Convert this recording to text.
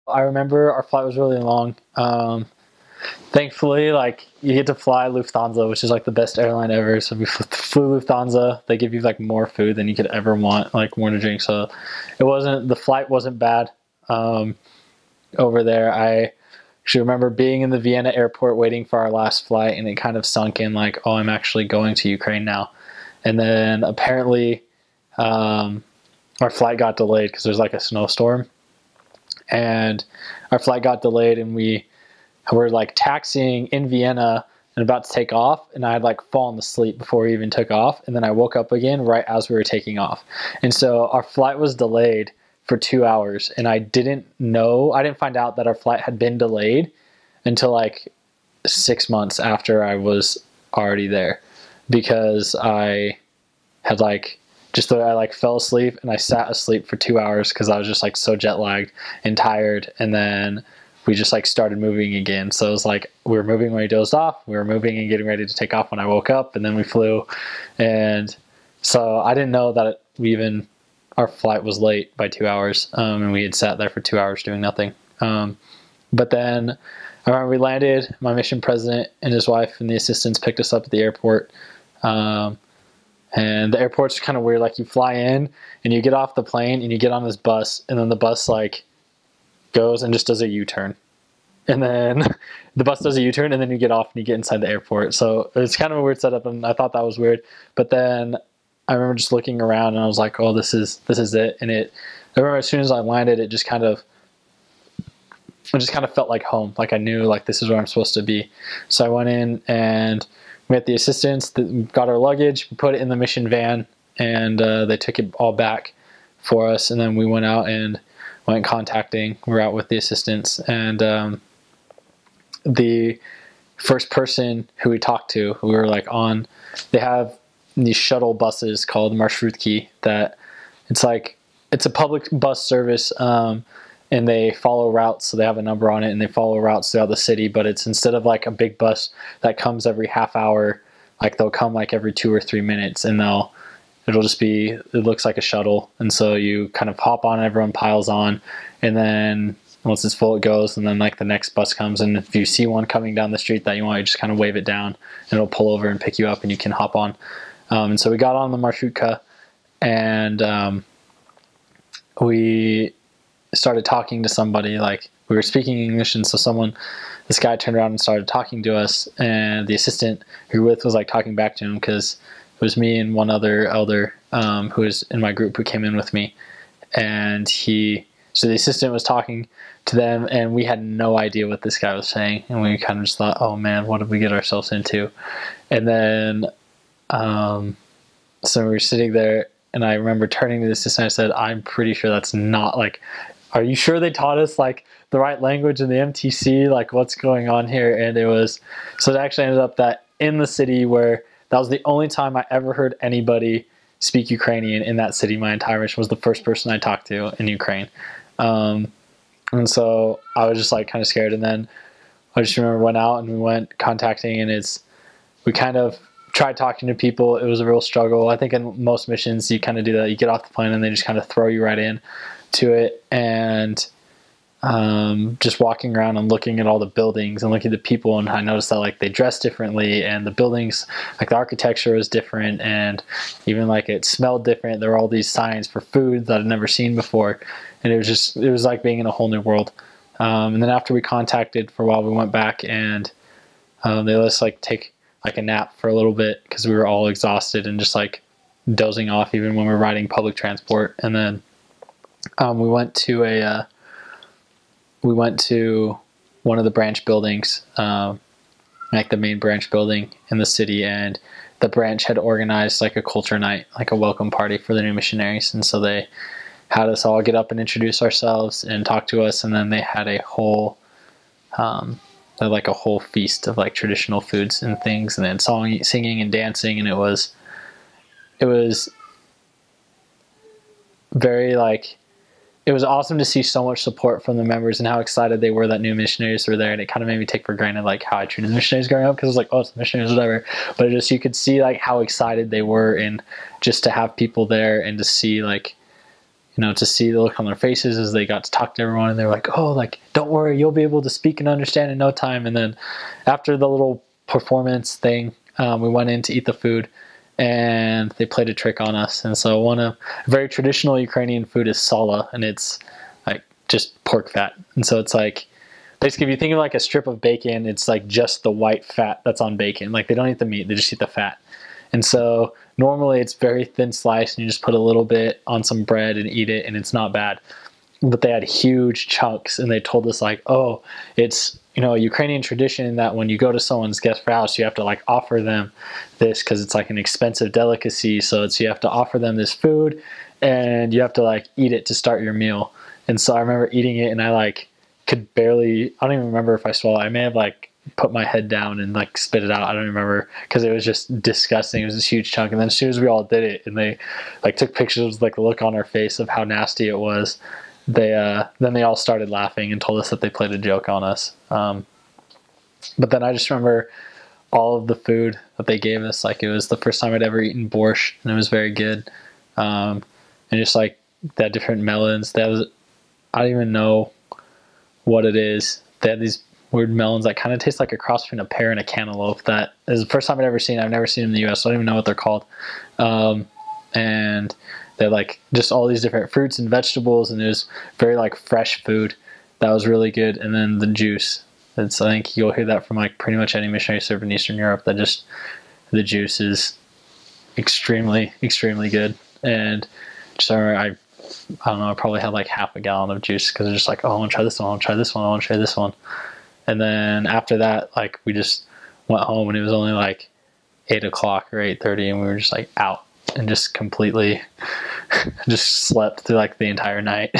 I remember our flight was really long. Thankfully, like, you get to fly Lufthansa, which is like the best airline ever. So we flew Lufthansa. They give you like more food than you could ever want, like more to drink. So the flight wasn't bad over there. I actually remember being in the Vienna airport waiting for our last flight, and it kind of sunk in like, oh, I'm actually going to Ukraine now. And then apparently our flight got delayed because there's like a snowstorm. And our flight got delayed, and we were like taxiing in Vienna and about to take off, and I had like fallen asleep before we even took off, and then I woke up again right as we were taking off. And so our flight was delayed for 2 hours, and I didn't find out that our flight had been delayed until like 6 months after I was already there, because I had I fell asleep, and I sat asleep for 2 hours because I was just like so jet lagged and tired. And then we just like started moving again. So it was like we were moving when we dozed off, we were moving and getting ready to take off when I woke up, and then we flew. And so I didn't know that our flight was late by 2 hours, and we had sat there for 2 hours doing nothing. But then I remember we landed. My mission president and his wife and the assistants picked us up at the airport. And the airport's kind of weird. Like, you fly in and you get off the plane and you get on this bus, and then the bus like goes and just does a U-turn. And then the bus does a U-turn, and then you get off and you get inside the airport. So it's kind of a weird setup, and I thought that was weird. But then I remember just looking around, and I was like, oh, this is it. And I remember as soon as I landed, it just kind of felt like home. Like, I knew like this is where I'm supposed to be. So I went in and met the assistants, got our luggage, put it in the mission van, and they took it all back for us. And then we went out and went contacting. We were out with the assistants, and the first person who we talked to, we were like on, they have these shuttle buses called Marshrutkhi that it's a public bus service, and they follow routes. So they have a number on it, and they follow routes throughout the city. But it's, instead of like a big bus that comes every half hour, like they'll come like every 2 or 3 minutes, and it'll just be, it looks like a shuttle. And so you kind of hop on, everyone piles on, and then once it's full, it goes. And then like the next bus comes, and if you see one coming down the street that you want, you just kind of wave it down, and it'll pull over and pick you up, and you can hop on. And so we got on the Marshrutka, and we started talking to somebody. Like, we were speaking English, and so this guy turned around and started talking to us, and the assistant who we were with was like talking back to him, because it was me and one other elder who was in my group who came in with me. And so the assistant was talking to them, and we had no idea what this guy was saying, and we kind of just thought, oh man, what did we get ourselves into? And then so we were sitting there, and I remember turning to the assistant, and I said, I'm pretty sure that's not like, are you sure they taught us like the right language in the MTC? Like, what's going on here? And so it actually ended up that in the city where, that was the only time I ever heard anybody speak Ukrainian in that city. My entire mission was the first person I talked to in Ukraine. And so I was just like kind of scared. And then I just remember went out and we went contacting, and we kind of tried talking to people. It was a real struggle. I think in most missions you kind of do that. You get off the plane and they just kind of throw you right in to it, and just walking around and looking at all the buildings and looking at the people, and I noticed that like they dress differently, and the buildings, like the architecture is different, and even like it smelled different. There were all these signs for food that I'd never seen before, and it was like being in a whole new world. And then after we contacted for a while, we went back, and they let us like take like a nap for a little bit, because we were all exhausted and just like dozing off even when we were riding public transport. And then we went to one of the branch buildings, like the main branch building in the city, and the branch had organized like a culture night, like a welcome party for the new missionaries. And so they had us all get up and introduce ourselves and talk to us, and then they had a whole feast of like traditional foods and things, and then singing and dancing, and it was very like, it was awesome to see so much support from the members and how excited they were that new missionaries were there. And it kind of made me take for granted like how I treated missionaries growing up, because it was like, oh, it's missionaries, whatever. But you could see like how excited they were, and just to have people there, and to see like, to see the look on their faces as they got to talk to everyone, and they're like, oh, like, don't worry, you'll be able to speak and understand in no time. And then after the little performance thing, we went in to eat the food, and they played a trick on us. And so one of very traditional Ukrainian food is sala, and it's like just pork fat. And so it's like, basically, if you think of like a strip of bacon, it's like just the white fat that's on bacon. Like, they don't eat the meat, they just eat the fat. And so normally it's very thin sliced, and you just put a little bit on some bread and eat it, and it's not bad. But they had huge chunks, and they told us like, oh, it's, a Ukrainian tradition that when you go to someone's guest house, you have to like offer them this because it's like an expensive delicacy. So you have to offer them this food, and you have to like eat it to start your meal. And so I remember eating it, and I like could barely, I don't even remember if I swallowed. I may have like put my head down and like spit it out. I don't remember, because it was just disgusting. It was this huge chunk. And then as soon as we all did it, and they like took pictures, like the look on our face of how nasty it was, then they all started laughing and told us that they played a joke on us. But then I just remember all of the food that they gave us. Like, it was the first time I'd ever eaten borscht, and it was very good. And just like they had different melons. I don't even know what it is. They had these weird melons that kind of taste like a cross between a pear and a cantaloupe. That is the first time I'd ever seen. I've never seen them in the US, so I don't even know what they're called. And they're like just all these different fruits and vegetables, and it was very like fresh food. That was really good. And then the juice. I think you'll hear that from like pretty much any missionary served in Eastern Europe, that just the juice is extremely, extremely good. And just I don't know, I probably had like half a gallon of juice, because it's just like, oh, I want to try this one, I want to try this one, I want to try this one. And then after that, like, we just went home, and it was only like 8 o'clock or 8:30, and we were just like out, and just completely just slept through like the entire night.